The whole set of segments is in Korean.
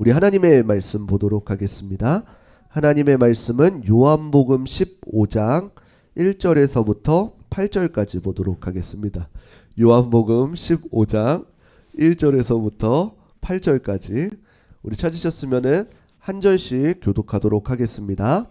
우리 하나님의 말씀 보도록 하겠습니다. 하나님의 말씀은 요한복음 15장 1절에서부터 8절까지 보도록 하겠습니다. 요한복음 15장 1절에서부터 8절까지 우리 찾으셨으면은 한 절씩 교독하도록 하겠습니다.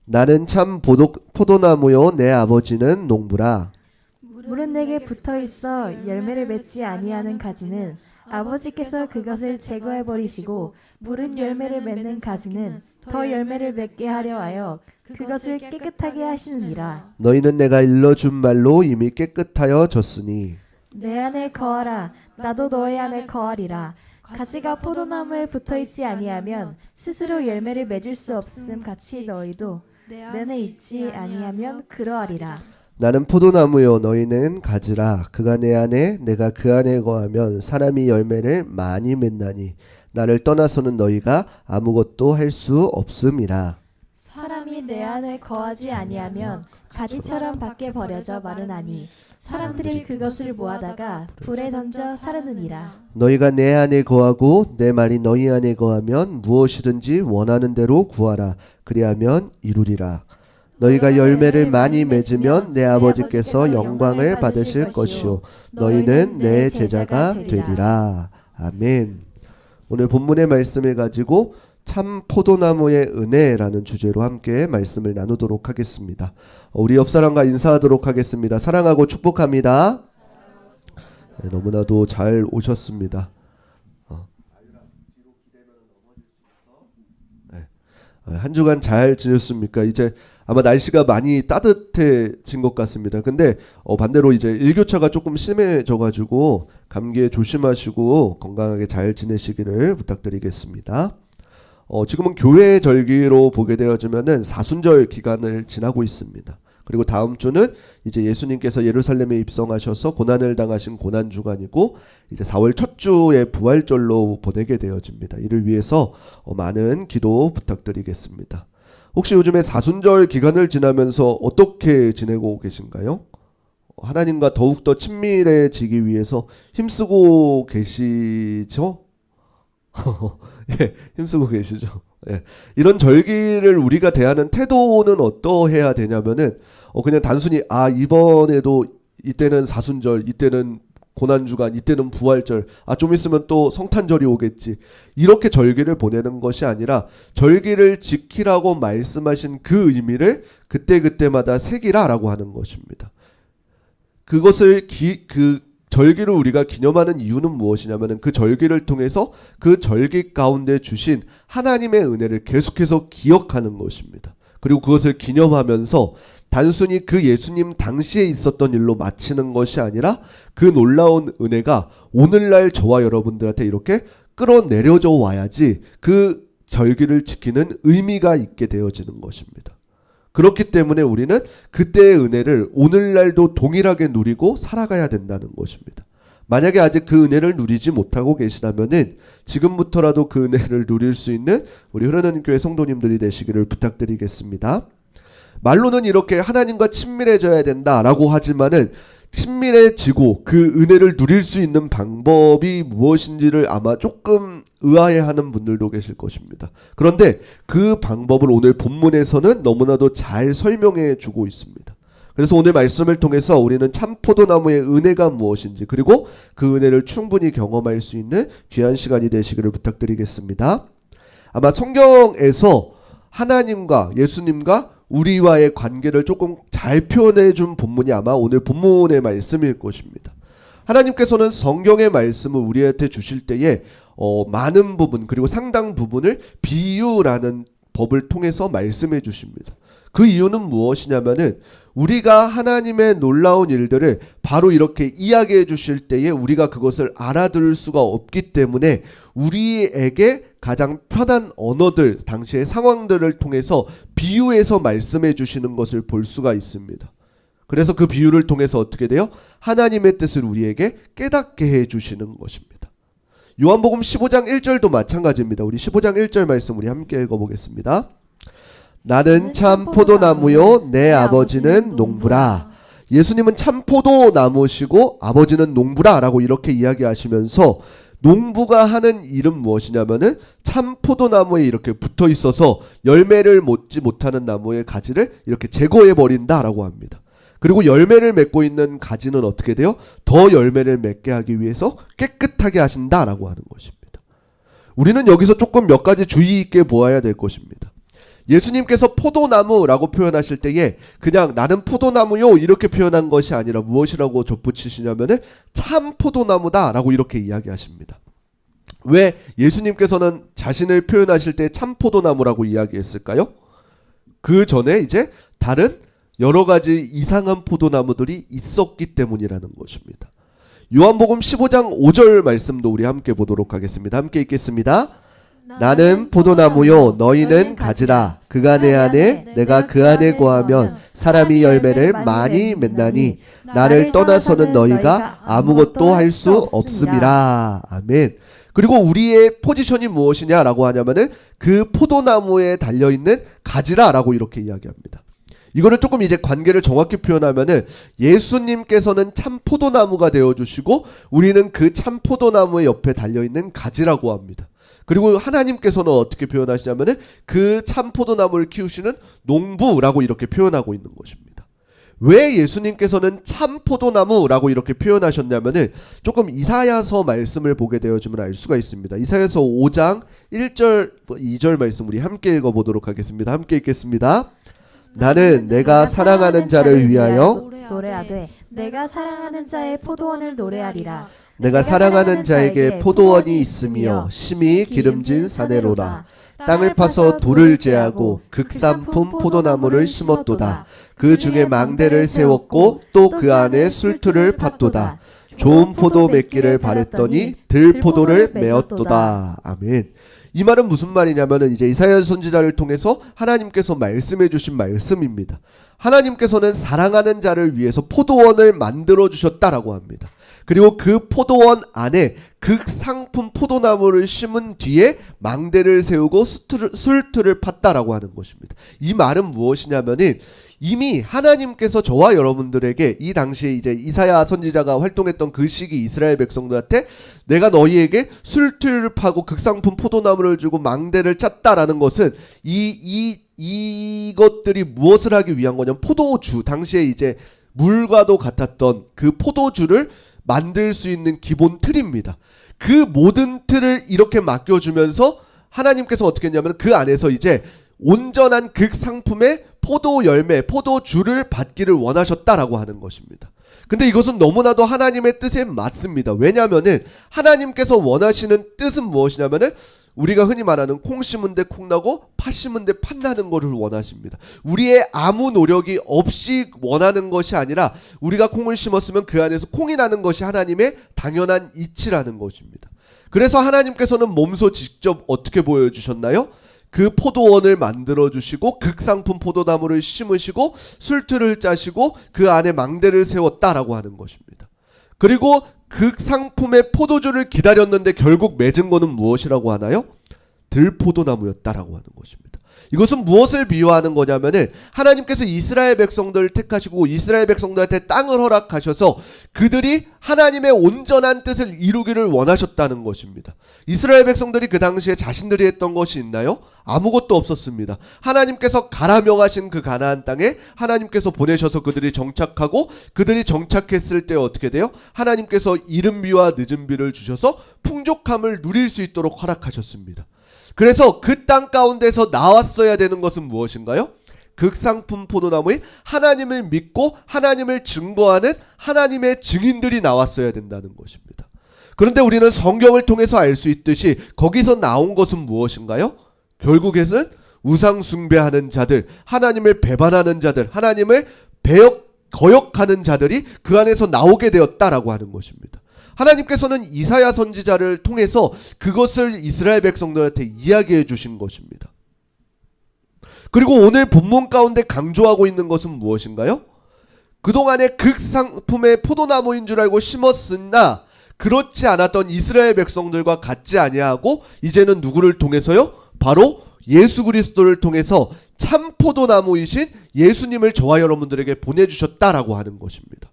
나는 참 포도나무요 내 아버지는 농부라. 물은 내게 붙어 있어 열매를 맺지 아니하는 가지는 아버지께서 그것을 제거해 버리시고 물은 열매를 맺는 가지는 더 열매를 맺게 하려 하여 그것을 깨끗하게 하시느니라. 너희는 내가 일러준 말로 이미 깨끗하여 졌으니 내 안에 거하라. 나도 너의 안에 거하리라. 가지가 포도나무에 붙어 있지 아니하면 스스로 열매를 맺을 수 없음 같이 너희도 내 안에 있지 아니하면 그러하리라. 나는 포도나무요 너희는 가지라. 그가 내 안에 내가 그 안에 거하면 사람이 열매를 많이 맺나니 나를 떠나서는 너희가 아무것도 할 수 없음이라. 사람이 내 안에 거하지 아니하면 가지처럼 밖에 버려져 마르나니 사람들이 그것을 모아다가 불에 던져 사르느니라. 너희가 내 안에 거하고 내 말이 너희 안에 거하면 무엇이든지 원하는 대로 구하라. 그리하면 이루리라. 너희가 열매를 많이 맺으면 내 아버지께서 영광을 받으실 것이요 너희는 내 제자가 되리라. 아멘. 오늘 본문의 말씀을 가지고 참 포도나무의 은혜라는 주제로 함께 말씀을 나누도록 하겠습니다. 우리 옆사람과 인사하도록 하겠습니다. 사랑하고 축복합니다. 네, 너무나도 잘 오셨습니다. 네. 한 주간 잘 지냈습니까? 이제 아마 날씨가 많이 따뜻해진 것 같습니다. 근데 반대로 이제 일교차가 조금 심해져가지고 감기에 조심하시고 건강하게 잘 지내시기를 부탁드리겠습니다. 지금은 교회 절기로 보게 되어지면은 사순절 기간을 지나고 있습니다. 그리고 다음 주는 이제 예수님께서 예루살렘에 입성하셔서 고난을 당하신 고난 주간이고 이제 4월 첫 주의 부활절로 보내게 되어집니다. 이를 위해서 많은 기도 부탁드리겠습니다. 혹시 요즘에 사순절 기간을 지나면서 어떻게 지내고 계신가요? 하나님과 더욱더 친밀해지기 위해서 힘쓰고 계시죠? 예, 힘쓰고 계시죠? 예. 이런 절기를 우리가 대하는 태도는 어떠해야 되냐면은 그냥 단순히 이번에도 이때는 사순절, 이때는 고난주간, 이때는 부활절, 좀 있으면 또 성탄절이 오겠지, 이렇게 절기를 보내는 것이 아니라 절기를 지키라고 말씀하신 그 의미를 그때그때마다 새기라 라고 하는 것입니다. 그것을 그 절기를 우리가 기념하는 이유는 무엇이냐면 그 절기를 통해서 그 절기 가운데 주신 하나님의 은혜를 계속해서 기억하는 것입니다. 그리고 그것을 기념하면서 단순히 그 예수님 당시에 있었던 일로 마치는 것이 아니라 그 놀라운 은혜가 오늘날 저와 여러분들한테 이렇게 끌어내려져 와야지 그 절기를 지키는 의미가 있게 되어지는 것입니다. 그렇기 때문에 우리는 그때의 은혜를 오늘날도 동일하게 누리고 살아가야 된다는 것입니다. 만약에 아직 그 은혜를 누리지 못하고 계시다면은 지금부터라도 그 은혜를 누릴 수 있는 우리 흐르는 교회 성도님들이 되시기를 부탁드리겠습니다. 말로는 이렇게 하나님과 친밀해져야 된다라고 하지만은 친밀해지고 그 은혜를 누릴 수 있는 방법이 무엇인지를 아마 조금 의아해하는 분들도 계실 것입니다. 그런데 그 방법을 오늘 본문에서는 너무나도 잘 설명해 주고 있습니다. 그래서 오늘 말씀을 통해서 우리는 참 포도나무의 은혜가 무엇인지, 그리고 그 은혜를 충분히 경험할 수 있는 귀한 시간이 되시기를 부탁드리겠습니다. 아마 성경에서 하나님과 예수님과 우리와의 관계를 조금 잘 표현해 준 본문이 아마 오늘 본문의 말씀일 것입니다. 하나님께서는 성경의 말씀을 우리한테 주실 때에 많은 부분, 그리고 상당 부분을 비유라는 법을 통해서 말씀해 주십니다. 그 이유는 무엇이냐면은 우리가 하나님의 놀라운 일들을 바로 이렇게 이야기해 주실 때에 우리가 그것을 알아들을 수가 없기 때문에 우리에게 가장 편한 언어들, 당시의 상황들을 통해서 비유해서 말씀해 주시는 것을 볼 수가 있습니다. 그래서 그 비유를 통해서 어떻게 돼요? 하나님의 뜻을 우리에게 깨닫게 해 주시는 것입니다. 요한복음 15장 1절도 마찬가지입니다. 우리 15장 1절 말씀 우리 함께 읽어보겠습니다. 나는 참 포도나무요 내 아버지는 농부라. 예수님은 참 포도나무시고 아버지는 농부라 라고 이렇게 이야기하시면서 농부가 하는 일은 무엇이냐면은 참 포도나무에 이렇게 붙어 있어서 열매를 맺지 못하는 나무의 가지를 이렇게 제거해 버린다라고 합니다. 그리고 열매를 맺고 있는 가지는 어떻게 돼요? 더 열매를 맺게 하기 위해서 깨끗하게 하신다라고 하는 것입니다. 우리는 여기서 조금 몇 가지 주의 있게 보아야 될 것입니다. 예수님께서 포도나무라고 표현하실 때에 그냥 나는 포도나무요 이렇게 표현한 것이 아니라 무엇이라고 덧붙이시냐면은 참 포도나무다라고 이렇게 이야기하십니다. 왜 예수님께서는 자신을 표현하실 때 참 포도나무라고 이야기했을까요? 그 전에 이제 다른 여러 가지 이상한 포도나무들이 있었기 때문이라는 것입니다. 요한복음 15장 5절 말씀도 우리 함께 보도록 하겠습니다. 함께 읽겠습니다. 나는 포도나무요 너희는 가지라. 그가 내 안에 내가 그 안에 거하면 사람이 열매를 많이 맺나니 나를 떠나서는 너희가 아무것도 할 수 없음이라. 아멘. 그리고 우리의 포지션이 무엇이냐라고 하냐면은 그 포도나무에 달려있는 가지라라고 이렇게 이야기합니다. 이거를 조금 이제 관계를 정확히 표현하면은 예수님께서는 참 포도나무가 되어주시고 우리는 그 참 포도나무의 옆에 달려있는 가지라고 합니다. 그리고 하나님께서는 어떻게 표현하시냐면은 그 참 포도나무를 키우시는 농부라고 이렇게 표현하고 있는 것입니다. 왜 예수님께서는 참 포도나무라고 이렇게 표현하셨냐면은 조금 이사야서 말씀을 보게 되어지면 알 수가 있습니다. 이사야서 5장 1절 2절 말씀 우리 함께 읽어보도록 하겠습니다. 함께 읽겠습니다. 나는 내가 사랑하는 자를 위하여 노래하되 내가 사랑하는 자의 포도원을 노래하리라. 내가 사랑하는 자에게 포도원이 있으며 심히 기름진 사내로라. 땅을 파서 돌을 제하고 극산품 포도나무를 심었도다. 그 중에 망대를 세웠고 또 그 안에 술틀을 팠도다. 좋은 포도 맺기를 바랬더니 들포도를 메었도다. 아멘. 이 말은 무슨 말이냐면은 이제 이사야 선지자를 통해서 하나님께서 말씀해 주신 말씀입니다. 하나님께서는 사랑하는 자를 위해서 포도원을 만들어 주셨다라고 합니다. 그리고 그 포도원 안에 극상품 포도나무를 심은 뒤에 망대를 세우고 술틀을 팠다라고 하는 것입니다. 이 말은 무엇이냐면은 이미 하나님께서 저와 여러분들에게 이 당시에 이제 이사야 선지자가 활동했던 그 시기 이스라엘 백성들한테 내가 너희에게 술틀을 파고 극상품 포도나무를 주고 망대를 짰다라는 것은 이것들이 무엇을 하기 위한 거냐면 포도주, 당시에 이제 물과도 같았던 그 포도주를 만들 수 있는 기본 틀입니다. 그 모든 틀을 이렇게 맡겨주면서 하나님께서 어떻게 했냐면 그 안에서 이제 온전한 극상품의 포도 열매, 포도주를 받기를 원하셨다라고 하는 것입니다. 근데 이것은 너무나도 하나님의 뜻에 맞습니다. 왜냐하면은 하나님께서 원하시는 뜻은 무엇이냐면은 우리가 흔히 말하는 콩 심은 데 콩 나고 팥 심은 데 팥 나는 것을 원하십니다. 우리의 아무 노력이 없이 원하는 것이 아니라 우리가 콩을 심었으면 그 안에서 콩이 나는 것이 하나님의 당연한 이치라는 것입니다. 그래서 하나님께서는 몸소 직접 어떻게 보여주셨나요? 그 포도원을 만들어주시고 극상품 포도나무를 심으시고 술틀을 짜시고 그 안에 망대를 세웠다라고 하는 것입니다. 그리고 극상품의 포도주를 기다렸는데 결국 맺은 거는 무엇이라고 하나요? 들포도나무였다라고 하는 것입니다. 이것은 무엇을 비유하는 거냐면은 하나님께서 이스라엘 백성들을 택하시고 이스라엘 백성들한테 땅을 허락하셔서 그들이 하나님의 온전한 뜻을 이루기를 원하셨다는 것입니다. 이스라엘 백성들이 그 당시에 자신들이 했던 것이 있나요? 아무것도 없었습니다. 하나님께서 가라 명하신 그 가나안 땅에 하나님께서 보내셔서 그들이 정착하고 그들이 정착했을 때 어떻게 돼요? 하나님께서 이른 비와 늦은 비를 주셔서 풍족함을 누릴 수 있도록 허락하셨습니다. 그래서 그 땅 가운데서 나왔어야 되는 것은 무엇인가요? 극상품 포도나무에 하나님을 믿고 하나님을 증거하는 하나님의 증인들이 나왔어야 된다는 것입니다. 그런데 우리는 성경을 통해서 알 수 있듯이 거기서 나온 것은 무엇인가요? 결국에는 우상 숭배하는 자들, 하나님을 배반하는 자들, 하나님을 거역하는 자들이 그 안에서 나오게 되었다라고 하는 것입니다. 하나님께서는 이사야 선지자를 통해서 그것을 이스라엘 백성들한테 이야기해 주신 것입니다. 그리고 오늘 본문 가운데 강조하고 있는 것은 무엇인가요? 그동안에 극상품의 포도나무인 줄 알고 심었으나 그렇지 않았던 이스라엘 백성들과 같지 아니하고 이제는 누구를 통해서요? 바로 예수 그리스도를 통해서 참 포도나무이신 예수님을 저와 여러분들에게 보내주셨다라고 하는 것입니다.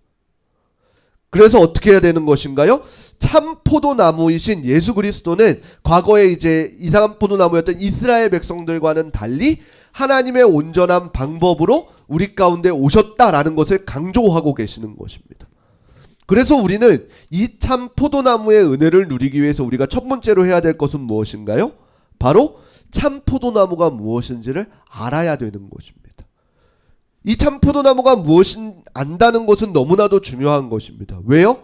그래서 어떻게 해야 되는 것인가요? 참 포도나무이신 예수 그리스도는 과거에 이제 이상한 포도나무였던 이스라엘 백성들과는 달리 하나님의 온전한 방법으로 우리 가운데 오셨다라는 것을 강조하고 계시는 것입니다. 그래서 우리는 이 참 포도나무의 은혜를 누리기 위해서 우리가 첫 번째로 해야 될 것은 무엇인가요? 바로 참 포도나무가 무엇인지를 알아야 되는 것입니다. 이 참 포도나무가 무엇인 안다는 것은 너무나도 중요한 것입니다. 왜요?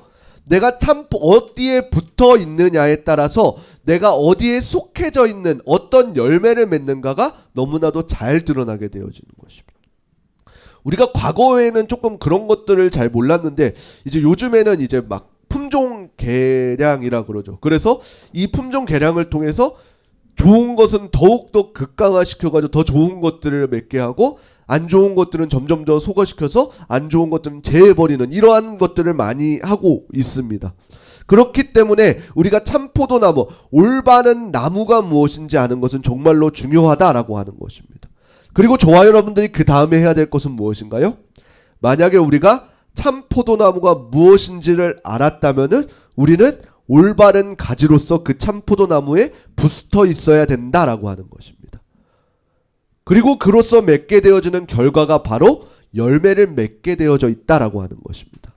내가 참 어디에 붙어 있느냐에 따라서 내가 어디에 속해져 있는 어떤 열매를 맺는가가 너무나도 잘 드러나게 되어지는 것입니다. 우리가 과거에는 조금 그런 것들을 잘 몰랐는데 이제 요즘에는 이제 막 품종 개량이라 그러죠. 그래서 이 품종 개량을 통해서 좋은 것은 더욱더 극강화시켜가지고 더 좋은 것들을 맺게 하고 안 좋은 것들은 점점 더 소거시켜서 안 좋은 것들은 제해버리는 이러한 것들을 많이 하고 있습니다. 그렇기 때문에 우리가 참 포도나무, 올바른 나무가 무엇인지 아는 것은 정말로 중요하다라고 하는 것입니다. 그리고 저와 여러분들이 그 다음에 해야 될 것은 무엇인가요? 만약에 우리가 참 포도나무가 무엇인지를 알았다면은 우리는 올바른 가지로서 그 참 포도나무에 붙어 있어야 된다라고 하는 것입니다. 그리고 그로써 맺게 되어지는 결과가 바로 열매를 맺게 되어져 있다라고 하는 것입니다.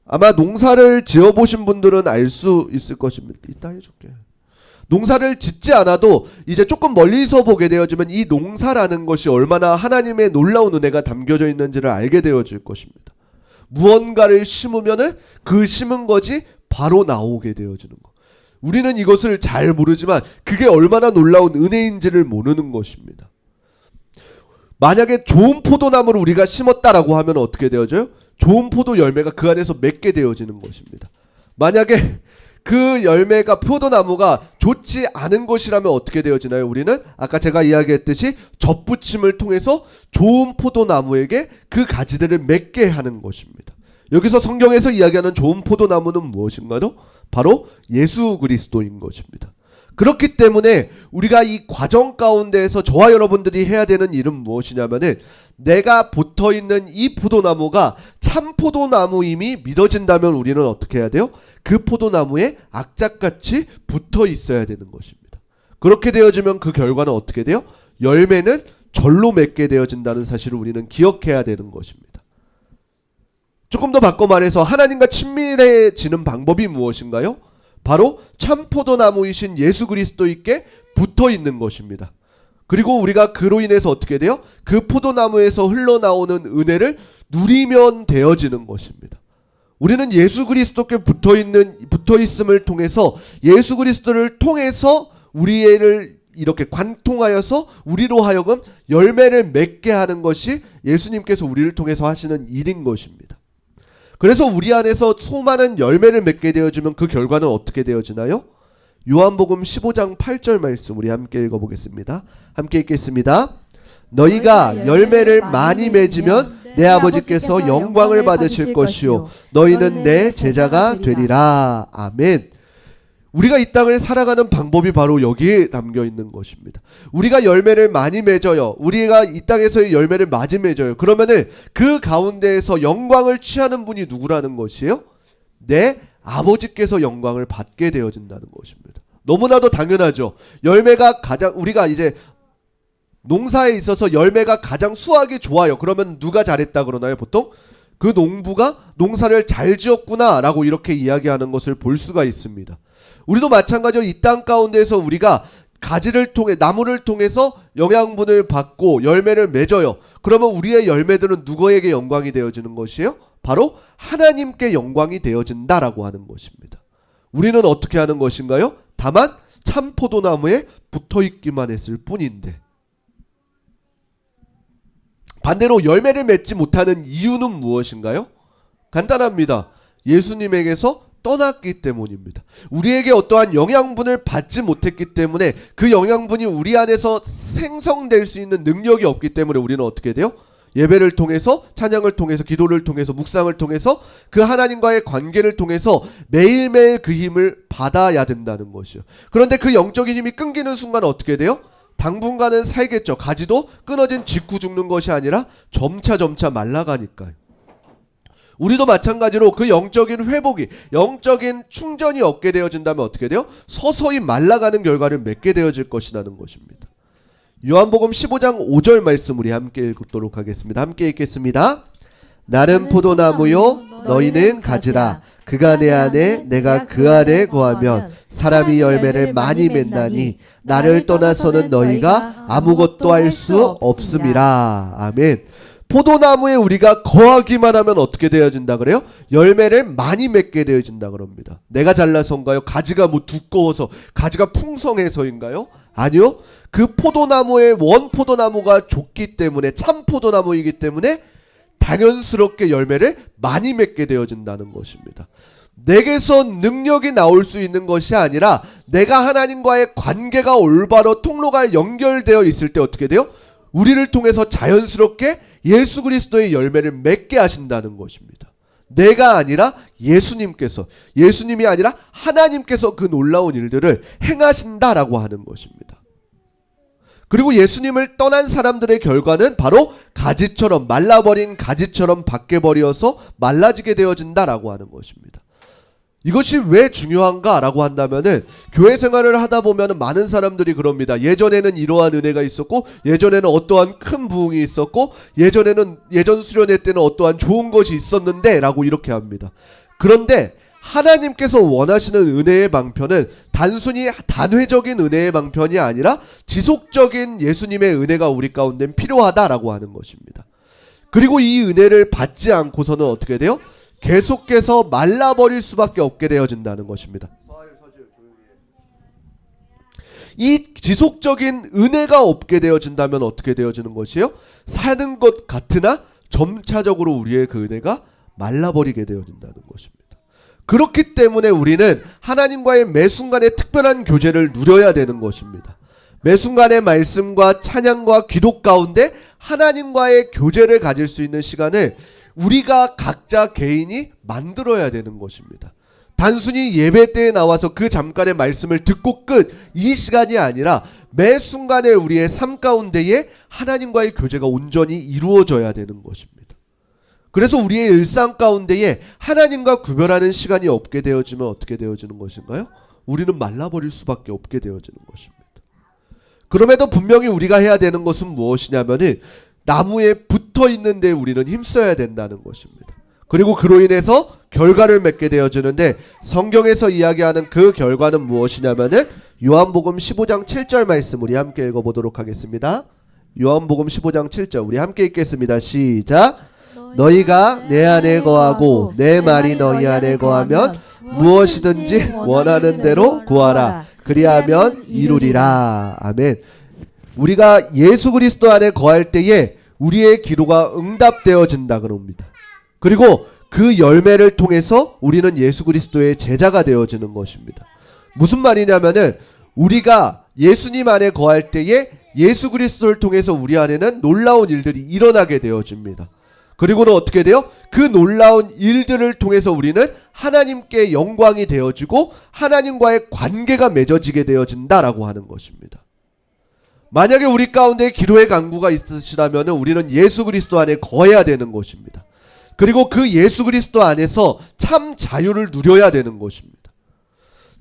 아마 농사를 지어보신 분들은 알 수 있을 것입니다. 이따 해줄게. 농사를 짓지 않아도 이제 조금 멀리서 보게 되어지면 이 농사라는 것이 얼마나 하나님의 놀라운 은혜가 담겨져 있는지를 알게 되어질 것입니다. 무언가를 심으면은 그 심은 것이 바로 나오게 되어지는 것. 우리는 이것을 잘 모르지만 그게 얼마나 놀라운 은혜인지를 모르는 것입니다. 만약에 좋은 포도나무를 우리가 심었다라고 하면 어떻게 되어져요? 좋은 포도 열매가 그 안에서 맺게 되어지는 것입니다. 만약에 그 열매가 포도나무가 좋지 않은 것이라면 어떻게 되어지나요? 우리는 아까 제가 이야기했듯이 접붙임을 통해서 좋은 포도나무에게 그 가지들을 맺게 하는 것입니다. 여기서 성경에서 이야기하는 좋은 포도나무는 무엇인가요? 바로 예수 그리스도인 것입니다. 그렇기 때문에 우리가 이 과정 가운데에서 저와 여러분들이 해야 되는 일은 무엇이냐면은 내가 붙어있는 이 포도나무가 참 포도나무임이 믿어진다면 우리는 어떻게 해야 돼요? 그 포도나무에 악착같이 붙어 있어야 되는 것입니다. 그렇게 되어지면 그 결과는 어떻게 돼요? 열매는 절로 맺게 되어진다는 사실을 우리는 기억해야 되는 것입니다. 조금 더 바꿔 말해서 하나님과 친밀해지는 방법이 무엇인가요? 바로 참 포도나무이신 예수 그리스도께 붙어 있는 것입니다. 그리고 우리가 그로 인해서 어떻게 돼요? 그 포도나무에서 흘러나오는 은혜를 누리면 되어지는 것입니다. 우리는 예수 그리스도께 붙어 있음을 통해서 예수 그리스도를 통해서 우리를 이렇게 관통하여서 우리로 하여금 열매를 맺게 하는 것이 예수님께서 우리를 통해서 하시는 일인 것입니다. 그래서 우리 안에서 수많은 열매를 맺게 되어지면 그 결과는 어떻게 되어지나요? 요한복음 15장 8절 말씀 우리 함께 읽어보겠습니다. 함께 읽겠습니다. 너희가 열매를 많이 맺으면 내 아버지께서 영광을 받으실 것이요 너희는 내 제자가 되리라. 아멘. 우리가 이 땅을 살아가는 방법이 바로 여기에 담겨 있는 것입니다. 우리가 열매를 많이 맺어요. 우리가 이 땅에서의 열매를 많이 맺어요. 그러면은 그 가운데에서 영광을 취하는 분이 누구라는 것이에요? 내 아버지께서 영광을 받게 되어진다는 것입니다. 너무나도 당연하죠. 열매가 가장 우리가 이제 농사에 있어서 열매가 가장 수확이 좋아요. 그러면 누가 잘했다 그러나요? 보통 그 농부가 농사를 잘 지었구나 라고 이렇게 이야기하는 것을 볼 수가 있습니다. 우리도 마찬가지로 이 땅 가운데에서 우리가 가지를 통해 나무를 통해서 영양분을 받고 열매를 맺어요. 그러면 우리의 열매들은 누구에게 영광이 되어지는 것이에요? 바로 하나님께 영광이 되어진다라고 하는 것입니다. 우리는 어떻게 하는 것인가요? 다만 참 포도나무에 붙어있기만 했을 뿐인데 반대로 열매를 맺지 못하는 이유는 무엇인가요? 간단합니다. 예수님에게서 떠났기 때문입니다. 우리에게 어떠한 영양분을 받지 못했기 때문에 그 영양분이 우리 안에서 생성될 수 있는 능력이 없기 때문에 우리는 어떻게 돼요? 예배를 통해서 찬양을 통해서 기도를 통해서 묵상을 통해서 그 하나님과의 관계를 통해서 매일매일 그 힘을 받아야 된다는 것이요. 그런데 그 영적인 힘이 끊기는 순간 어떻게 돼요? 당분간은 살겠죠. 가지도 끊어진 직후 죽는 것이 아니라 점차 말라가니까요. 우리도 마찬가지로 그 영적인 회복이, 영적인 충전이 얻게 되어진다면 어떻게 돼요? 서서히 말라가는 결과를 맺게 되어질 것이라는 것입니다. 요한복음 15장 5절 말씀 우리 함께 읽도록 하겠습니다. 함께 읽겠습니다. 나는 포도나무요 너희는 가지라. 그가 내 안에 내가 그 안에 거하면 사람이 열매를 많이 맺나니 나를 떠나서는 너희가 아무것도 할 수 없음이라. 아멘. 포도나무에 우리가 거하기만 하면 어떻게 되어진다 그래요? 열매를 많이 맺게 되어진다 그럽니다. 내가 잘나서인가요? 가지가 뭐 두꺼워서, 가지가 풍성해서인가요? 아니요. 그 포도나무의 원포도나무가 좋기 때문에, 참 포도나무이기 때문에 당연스럽게 열매를 많이 맺게 되어진다는 것입니다. 내게서 능력이 나올 수 있는 것이 아니라 내가 하나님과의 관계가 올바로 통로가 연결되어 있을 때 어떻게 돼요? 우리를 통해서 자연스럽게 예수 그리스도의 열매를 맺게 하신다는 것입니다. 내가 아니라 예수님께서, 예수님이 아니라 하나님께서 그 놀라운 일들을 행하신다라고 하는 것입니다. 그리고 예수님을 떠난 사람들의 결과는 바로 가지처럼, 말라버린 가지처럼 바뀌어버려서 말라지게 되어진다라고 하는 것입니다. 이것이 왜 중요한가라고 한다면은 교회 생활을 하다 보면은 많은 사람들이 그럽니다. 예전에는 이러한 은혜가 있었고, 예전에는 어떠한 큰 부흥이 있었고, 예전 수련회 때는 어떠한 좋은 것이 있었는데 라고 이렇게 합니다. 그런데 하나님께서 원하시는 은혜의 방편은 단순히 단회적인 은혜의 방편이 아니라 지속적인 예수님의 은혜가 우리 가운데 필요하다라고 하는 것입니다. 그리고 이 은혜를 받지 않고서는 어떻게 돼요? 계속해서 말라버릴 수밖에 없게 되어진다는 것입니다. 이 지속적인 은혜가 없게 되어진다면 어떻게 되어지는 것이에요? 사는 것 같으나 점차적으로 우리의 그 은혜가 말라버리게 되어진다는 것입니다. 그렇기 때문에 우리는 하나님과의 매 순간의 특별한 교제를 누려야 되는 것입니다. 매 순간의 말씀과 찬양과 기도 가운데 하나님과의 교제를 가질 수 있는 시간을 우리가 각자 개인이 만들어야 되는 것입니다. 단순히 예배 때에 나와서 그 잠깐의 말씀을 듣고 끝, 이 시간이 아니라 매 순간에 우리의 삶 가운데에 하나님과의 교제가 온전히 이루어져야 되는 것입니다. 그래서 우리의 일상 가운데에 하나님과 구별하는 시간이 없게 되어지면 어떻게 되어지는 것인가요? 우리는 말라버릴 수밖에 없게 되어지는 것입니다. 그럼에도 분명히 우리가 해야 되는 것은 무엇이냐면은 나무에 붙어 있는데 우리는 힘써야 된다는 것입니다. 그리고 그로 인해서 결과를 맺게 되어지는데 성경에서 이야기하는 그 결과는 무엇이냐면은 요한복음 15장 7절 말씀 우리 함께 읽어보도록 하겠습니다. 요한복음 15장 7절 우리 함께 읽겠습니다. 시작. 너희가 내 안에 거하고 내 말이 너희 안에 거하면 무엇이든지 원하는 대로 구하라. 그리하면 이루리라. 아멘. 우리가 예수 그리스도 안에 거할 때에 우리의 기도가 응답되어진다 그럽니다. 그리고 그 열매를 통해서 우리는 예수 그리스도의 제자가 되어지는 것입니다. 무슨 말이냐면은 우리가 예수님 안에 거할 때에 예수 그리스도를 통해서 우리 안에는 놀라운 일들이 일어나게 되어집니다. 그리고는 어떻게 돼요? 그 놀라운 일들을 통해서 우리는 하나님께 영광이 되어지고 하나님과의 관계가 맺어지게 되어진다라고 하는 것입니다. 만약에 우리 가운데 기도의 간구가 있으시다면 우리는 예수 그리스도 안에 거해야 되는 것입니다. 그리고 그 예수 그리스도 안에서 참 자유를 누려야 되는 것입니다.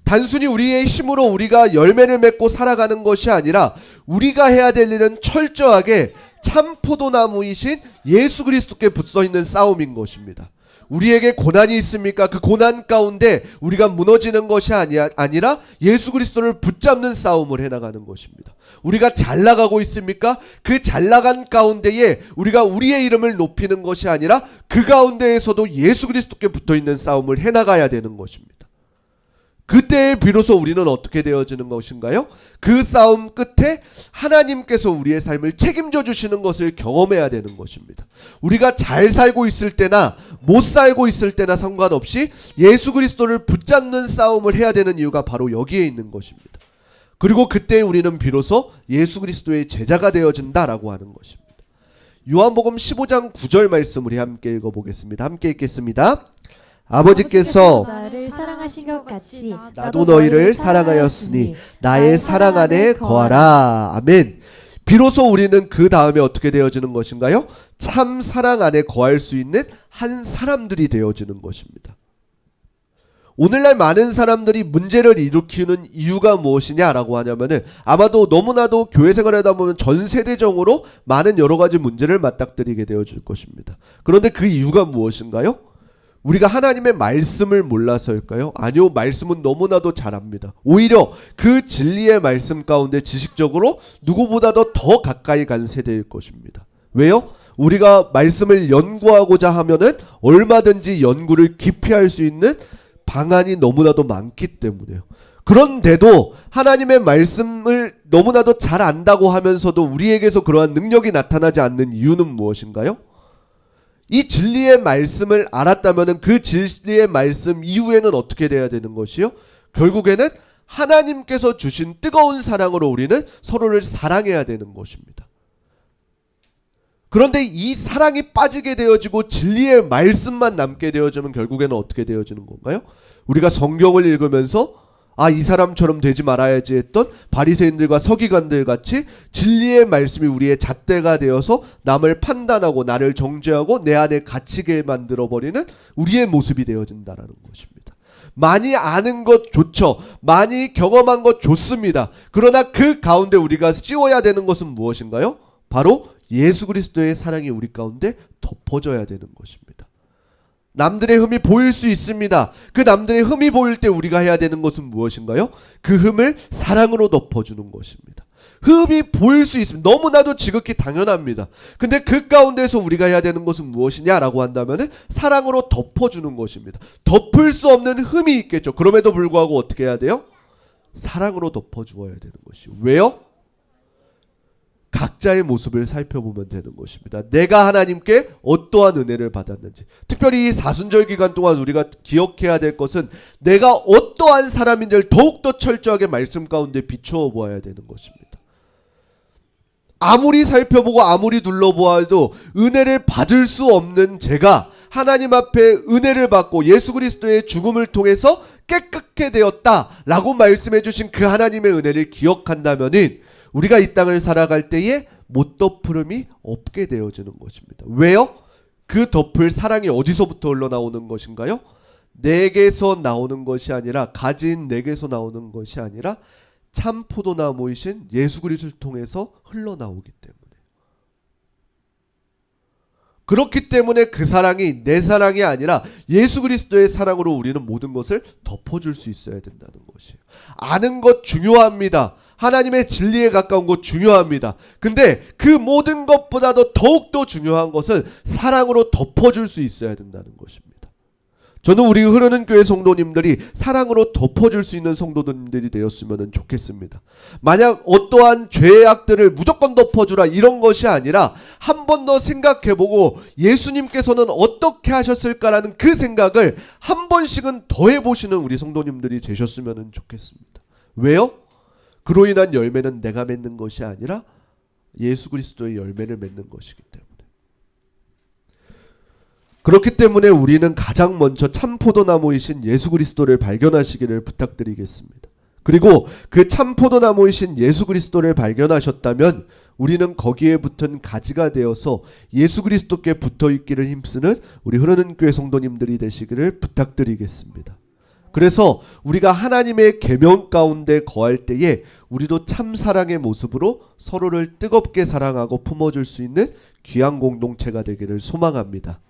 단순히 우리의 힘으로 우리가 열매를 맺고 살아가는 것이 아니라 우리가 해야 될 일은 철저하게 참 포도나무이신 예수 그리스도께 붙어 있는 싸움인 것입니다. 우리에게 고난이 있습니까? 그 고난 가운데 우리가 무너지는 것이 아니라 예수 그리스도를 붙잡는 싸움을 해나가는 것입니다. 우리가 잘 나가고 있습니까? 그 잘 나간 가운데에 우리가 우리의 이름을 높이는 것이 아니라 그 가운데에서도 예수 그리스도께 붙어있는 싸움을 해나가야 되는 것입니다. 그때에 비로소 우리는 어떻게 되어지는 것인가요? 그 싸움 끝에 하나님께서 우리의 삶을 책임져 주시는 것을 경험해야 되는 것입니다. 우리가 잘 살고 있을 때나 못 살고 있을 때나 상관없이 예수 그리스도를 붙잡는 싸움을 해야 되는 이유가 바로 여기에 있는 것입니다. 그리고 그때 우리는 비로소 예수 그리스도의 제자가 되어진다라고 하는 것입니다. 요한복음 15장 9절 말씀 우리 함께 읽어보겠습니다. 함께 읽겠습니다. 아버지께서 나를 사랑하신 것 같이 나도 너희를 사랑하였으니 나의 사랑 안에 거하라. 아멘. 비로소 우리는 그 다음에 어떻게 되어지는 것인가요? 참 사랑 안에 거할 수 있는 한 사람들이 되어지는 것입니다. 오늘날 많은 사람들이 문제를 일으키는 이유가 무엇이냐라고 하냐면은 아마도 너무나도 교회 생활을 하다 보면 전 세대적으로 많은 여러 가지 문제를 맞닥뜨리게 되어질 것입니다. 그런데 그 이유가 무엇인가요? 우리가 하나님의 말씀을 몰라서일까요? 아니요, 말씀은 너무나도 잘 압니다. 오히려 그 진리의 말씀 가운데 지식적으로 누구보다도 더 가까이 간 세대일 것입니다. 왜요? 우리가 말씀을 연구하고자 하면은 얼마든지 연구를 깊이 할 수 있는 방안이 너무나도 많기 때문에요. 그런데도 하나님의 말씀을 너무나도 잘 안다고 하면서도 우리에게서 그러한 능력이 나타나지 않는 이유는 무엇인가요? 이 진리의 말씀을 알았다면 그 진리의 말씀 이후에는 어떻게 돼야 되는 것이요? 결국에는 하나님께서 주신 뜨거운 사랑으로 우리는 서로를 사랑해야 되는 것입니다. 그런데 이 사랑이 빠지게 되어지고 진리의 말씀만 남게 되어지면 결국에는 어떻게 되어지는 건가요? 우리가 성경을 읽으면서 이 사람처럼 되지 말아야지 했던 바리새인들과 서기관들 같이 진리의 말씀이 우리의 잣대가 되어서 남을 판단하고 나를 정죄하고 내 안에 갇히게 만들어버리는 우리의 모습이 되어진다는 것입니다. 많이 아는 것 좋죠. 많이 경험한 것 좋습니다. 그러나 그 가운데 우리가 씌워야 되는 것은 무엇인가요? 바로 예수 그리스도의 사랑이 우리 가운데 덮어져야 되는 것입니다. 남들의 흠이 보일 수 있습니다. 그 남들의 흠이 보일 때 우리가 해야 되는 것은 무엇인가요? 그 흠을 사랑으로 덮어주는 것입니다. 흠이 보일 수 있습니다. 너무나도 지극히 당연합니다. 근데 그 가운데서 우리가 해야 되는 것은 무엇이냐라고 한다면 사랑으로 덮어주는 것입니다. 덮을 수 없는 흠이 있겠죠. 그럼에도 불구하고 어떻게 해야 돼요? 사랑으로 덮어주어야 되는 것이요. 왜요? 각자의 모습을 살펴보면 되는 것입니다. 내가 하나님께 어떠한 은혜를 받았는지, 특별히 이 사순절 기간 동안 우리가 기억해야 될 것은 내가 어떠한 사람인지를 더욱더 철저하게 말씀 가운데 비추어 보아야 되는 것입니다. 아무리 살펴보고 아무리 둘러보아도 은혜를 받을 수 없는 제가 하나님 앞에 은혜를 받고 예수 그리스도의 죽음을 통해서 깨끗게 되었다라고 말씀해 주신 그 하나님의 은혜를 기억한다면은 우리가 이 땅을 살아갈 때에 못 덮으름이 없게 되어지는 것입니다. 왜요? 그 덮을 사랑이 어디서부터 흘러나오는 것인가요? 내게서 나오는 것이 아니라, 가진 내게서 나오는 것이 아니라 참 포도나무이신 예수 그리스도를 통해서 흘러나오기 때문에. 그렇기 때문에 그 사랑이 내 사랑이 아니라 예수 그리스도의 사랑으로 우리는 모든 것을 덮어줄 수 있어야 된다는 것이에요. 아는 것 중요합니다. 하나님의 진리에 가까운 것 중요합니다. 근데 그 모든 것보다도 더욱더 중요한 것은 사랑으로 덮어줄 수 있어야 된다는 것입니다. 저는 우리 흐르는 교회 성도님들이 사랑으로 덮어줄 수 있는 성도님들이 되었으면 좋겠습니다. 만약 어떠한 죄악들을 무조건 덮어주라 이런 것이 아니라 한 번 더 생각해보고 예수님께서는 어떻게 하셨을까라는 그 생각을 한 번씩은 더 해보시는 우리 성도님들이 되셨으면 좋겠습니다. 왜요? 그로 인한 열매는 내가 맺는 것이 아니라 예수 그리스도의 열매를 맺는 것이기 때문에. 그렇기 때문에 우리는 가장 먼저 참 포도나무이신 예수 그리스도를 발견하시기를 부탁드리겠습니다. 그리고 그 참 포도나무이신 예수 그리스도를 발견하셨다면 우리는 거기에 붙은 가지가 되어서 예수 그리스도께 붙어있기를 힘쓰는 우리 흐르는 교회 성도님들이 되시기를 부탁드리겠습니다. 그래서 우리가 하나님의 계명 가운데 거할 때에 우리도 참 사랑의 모습으로 서로를 뜨겁게 사랑하고 품어줄 수 있는 귀한 공동체가 되기를 소망합니다.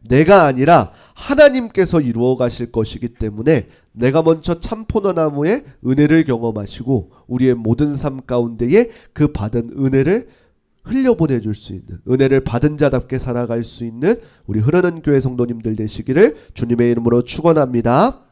내가 아니라 하나님께서 이루어 가실 것이기 때문에 내가 먼저 참 포도나무의 은혜를 경험하시고 우리의 모든 삶 가운데에 그 받은 은혜를 흘려보내줄 수 있는, 은혜를 받은 자답게 살아갈 수 있는 우리 흐르는 교회 성도님들 되시기를 주님의 이름으로 축원합니다.